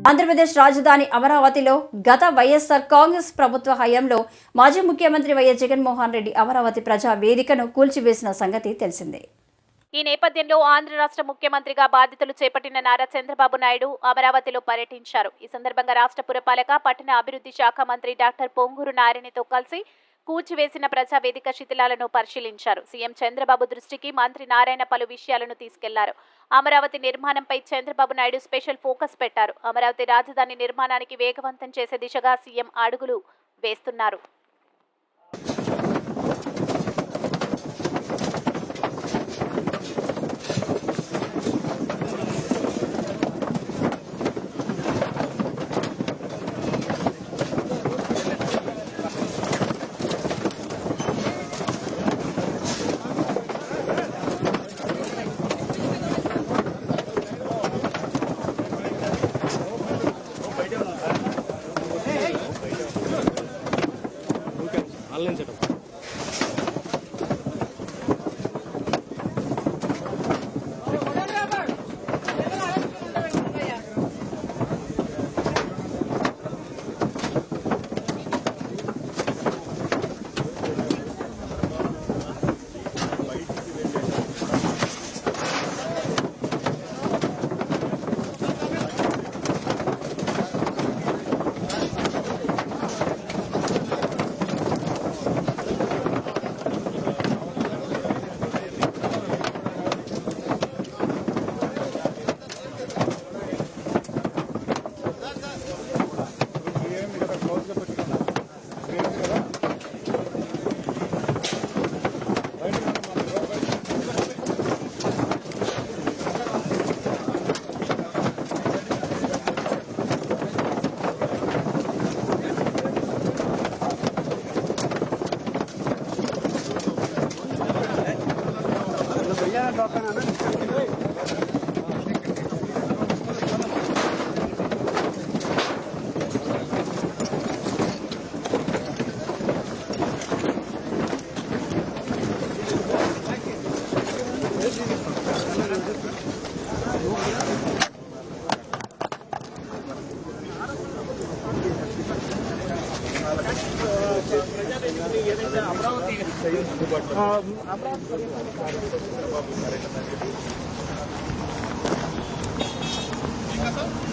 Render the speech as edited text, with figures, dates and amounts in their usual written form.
ఆంధ్రప్రదేశ్ రాజధాని అమరావతిలో గత వైఎస్ఆర్ కాంగ్రెస్ ప్రభుత్వ హయాంలో మాజీ ముఖ్యమంత్రి వైఎస్ జగన్మోహన్ రెడ్డి అమరావతి ప్రజా వేదికను కూల్చివేసిన సంగతి తెలిసిందే. ఈ నేపథ్యంలో ఆంధ్ర రాష్ట్ర ముఖ్యమంత్రిగా బాధ్యతలు చేపట్టిన నారా చంద్రబాబు నాయుడు అమరావతిలో పర్యటించారు. ఈ సందర్భంగా రాష్ట్ర పురపాలక పట్టణ అభివృద్ధి శాఖ మంత్రి డాక్టర్ పొంగూరు నారాయణతో కలిసి కూల్చివేసిన ప్రజావేదిక శిథిలాలను పరిశీలించారు. సీఎం చంద్రబాబు దృష్టికి మంత్రి నారాయణ పలు విషయాలను తీసుకెళ్లారు. అమరావతి నిర్మాణంపై చంద్రబాబు నాయుడు స్పెషల్ ఫోకస్ పెట్టారు. అమరావతి రాజధాని నిర్మాణానికి వేగవంతం చేసే దిశగా సీఎం అడుగులు వేస్తున్నారు. అమరావతి